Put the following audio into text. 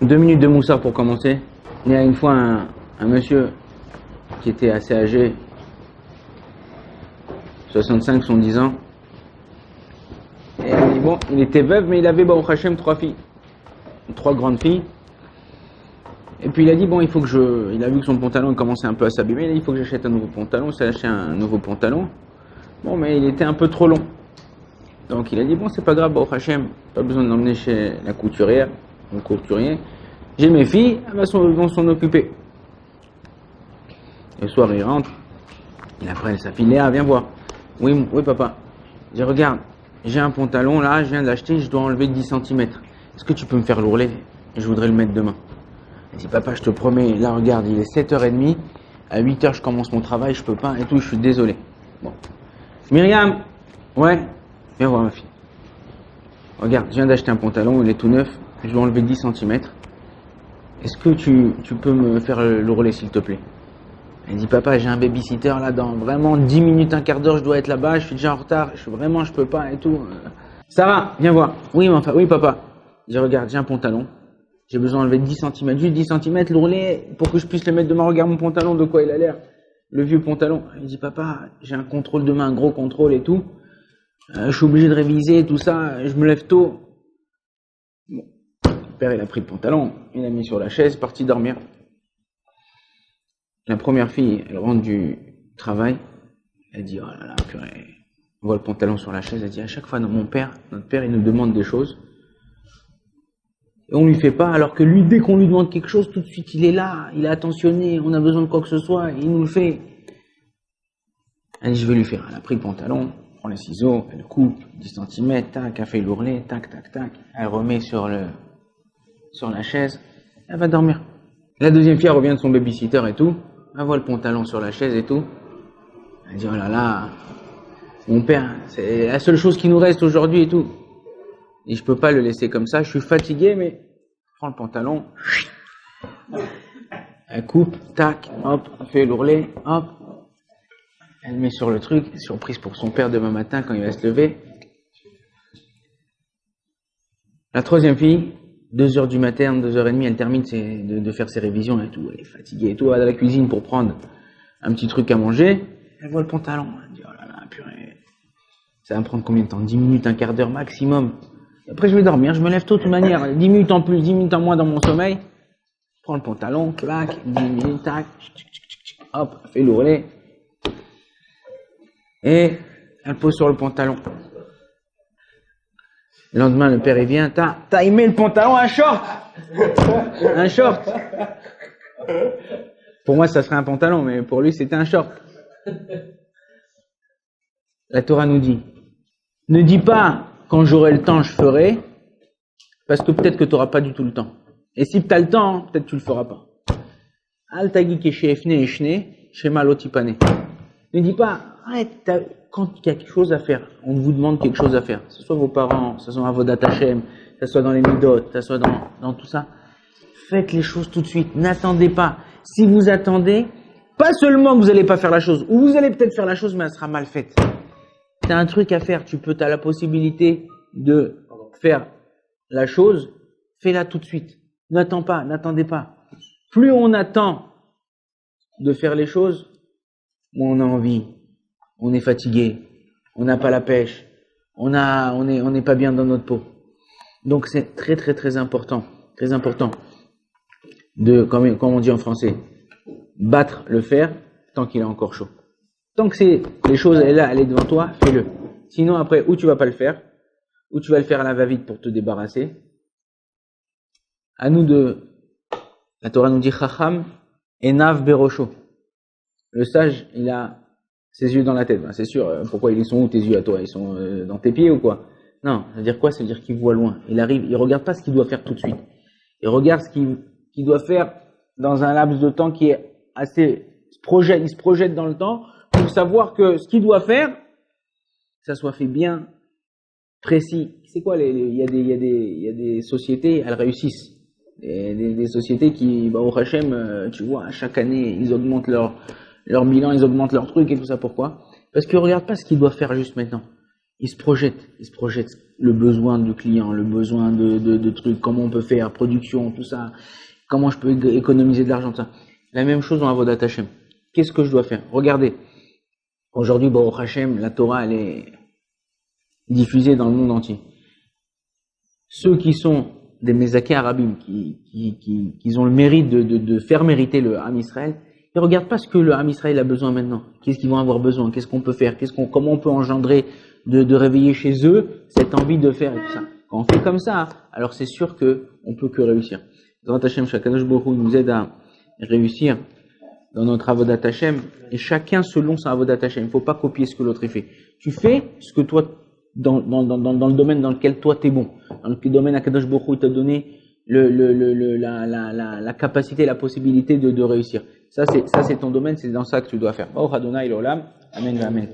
2 minutes de moussard pour commencer. Il y a une fois un monsieur qui était assez âgé, 65, 70 ans. Et bon, il était veuf, mais il avait, Baruch Hashem, 3 filles. 3 grandes filles. Et puis il a dit, bon, il faut que il a vu que son pantalon commençait un peu à s'abîmer, il a dit, il faut que j'achète un nouveau pantalon. Il s'est acheté un nouveau pantalon. Bon, mais il était un peu trop long. Donc il a dit, bon, c'est pas grave, Baruch Hashem, pas besoin de l'emmener chez la couturière, mon couturier. J'ai mes filles, elles vont s'en occuper. Le soir, il rentre, il appelle sa fille, Léa, viens voir. Oui, papa. Je dis, regarde, j'ai un pantalon là, je viens de l'acheter, je dois enlever 10 cm. Est-ce que tu peux me faire l'ourlet? Je voudrais le mettre demain. Elle dit, papa, je te promets, là, regarde, il est 7h30, à 8h, je commence mon travail, je peux pas et tout, je suis désolé. Bon. Myriam, ouais, viens voir ma fille. Regarde, je viens d'acheter un pantalon, il est tout neuf, je dois enlever 10 cm. Est-ce que tu peux me faire l'ourlet, s'il te plaît? Elle dit, papa, j'ai un babysitter là, dans vraiment 10 minutes, un quart d'heure, je dois être là-bas, je suis déjà en retard, je peux pas et tout. Sarah, viens voir. Oui, enfin, oui, papa. Je dis, regarde, j'ai un pantalon. J'ai besoin d'enlever 10 cm, juste 10 cm, l'ourlet, pour que je puisse le mettre demain. Regarde mon pantalon, de quoi il a l'air. Le vieux pantalon. Il dit, papa, j'ai un contrôle demain, un gros contrôle et tout. Je suis obligé de réviser, tout ça, je me lève tôt. Bon. Le père, il a pris le pantalon, il l'a mis sur la chaise, parti dormir. La première fille, elle rentre du travail, elle dit, oh là là, purée. On voit le pantalon sur la chaise, elle dit, à chaque fois, notre père, il nous demande des choses. Et on lui fait pas, alors que lui, dès qu'on lui demande quelque chose, tout de suite, il est là, il est attentionné, on a besoin de quoi que ce soit, il nous le fait. Elle dit, je vais lui faire. Elle a pris le pantalon, prend les ciseaux, elle coupe, 10 cm, tac, elle fait l'ourlet, tac, tac, tac. Elle remet sur la chaise, elle va dormir. La deuxième fille, elle revient de son babysitter et tout. Elle voit le pantalon sur la chaise et tout. Elle dit, oh là là, mon père, c'est la seule chose qui nous reste aujourd'hui et tout. Et je peux pas le laisser comme ça, je suis fatigué, mais prends le pantalon. Elle coupe, tac, hop, elle fait l'ourlet, hop. Elle met sur le truc, surprise pour son père demain matin quand il va se lever. La troisième fille, 2h du matin, 2h30, elle termine de faire ses révisions et tout. Elle est fatiguée et tout, elle va à la cuisine pour prendre un petit truc à manger. Elle voit le pantalon, elle dit, oh là là, purée. Ça va me prendre combien de temps? 10 minutes, un quart d'heure maximum. Et après, je vais dormir, je me lève tôt de toute manière. 10 minutes en plus, 10 minutes en moins dans mon sommeil. Je prends le pantalon, clac, 10 minutes, tac, hop, elle fait l'ourlet. Et elle pose sur le pantalon. Le lendemain, le père, il vient, t'as aimé le pantalon, un short! Un short! Pour moi, ça serait un pantalon, mais pour lui, c'était un short. La Torah nous dit, ne dis pas, quand j'aurai le temps, je ferai, parce que peut-être que tu n'auras pas du tout le temps. Et si tu as le temps, peut-être que tu ne le feras pas. Al tagi ke shefne eshne, shema lotipane. Ne dis pas, arrête, quand il y a quelque chose à faire, on vous demande quelque chose à faire, que ce soit vos parents, que ce soit Avodat Hashem, que ce soit dans les midot, que ce soit dans tout ça, faites les choses tout de suite, n'attendez pas. Si vous attendez, pas seulement que vous n'allez pas faire la chose, ou vous allez peut-être faire la chose, mais elle sera mal faite. Tu as un truc à faire, tu as la possibilité de faire la chose, fais-la tout de suite. N'attends pas, n'attendez pas. Plus on attend de faire les choses, moins on a envie, on est fatigué, on n'a pas la pêche, on n'est pas bien dans notre peau. Donc c'est très très très important de, comme on dit en français, battre le fer tant qu'il est encore chaud. Tant que les choses, elle est devant toi, fais-le. Sinon, après, ou tu vas pas le faire, ou tu vas le faire à la va-vite pour te débarrasser. La Torah nous dit, Chacham enav berosho. Le sage, il a ses yeux dans la tête. Ben, c'est sûr, pourquoi ils sont où tes yeux à toi? Ils sont dans tes pieds ou quoi? Non, ça veut dire quoi? Ça veut dire qu'il voit loin. Il arrive, il regarde pas ce qu'il doit faire tout de suite. Il regarde ce qu'il doit faire dans un laps de temps qui est assez, il se projette dans le temps, pour savoir que ce qu'il doit faire, ça soit fait bien, précis. C'est quoi il y a des sociétés, elles réussissent. Des sociétés qui, au Hachem, tu vois, chaque année, ils augmentent leur bilan, ils augmentent leur truc et tout ça. Pourquoi? Parce qu'ils ne regardent pas ce qu'ils doivent faire juste maintenant. il se projette le besoin du client, le besoin de trucs, comment on peut faire, production, tout ça, comment je peux économiser de l'argent, ça. La même chose dans Avodat Hashem. Qu'est-ce que je dois faire? Regardez. Aujourd'hui, Baruch Hashem, la Torah, elle est diffusée dans le monde entier. Ceux qui sont des Mezakei Arabim, qui ont le mérite de faire mériter le Ham Israël, ils regardent pas ce que le Ham Israël a besoin maintenant. Qu'est-ce qu'ils vont avoir besoin? Qu'est-ce qu'on peut faire? Comment on peut engendrer de réveiller chez eux cette envie de faire et tout ça. Quand on fait comme ça, alors c'est sûr que on peut que réussir. Dans Hashem, Shakadosh Baruch Hu nous aide à réussir dans notre Avodat Hashem, et chacun selon sa Avodat Hashem. Il ne faut pas copier ce que l'autre fait. Tu fais ce que toi, dans le domaine dans lequel toi t'es bon. Dans le domaine Akadosh Baruch Hu t'a donné la capacité, la possibilité de réussir. Ça c'est ton domaine, c'est dans ça que tu dois faire. Baruch Adonai l'olam. Amen, amen.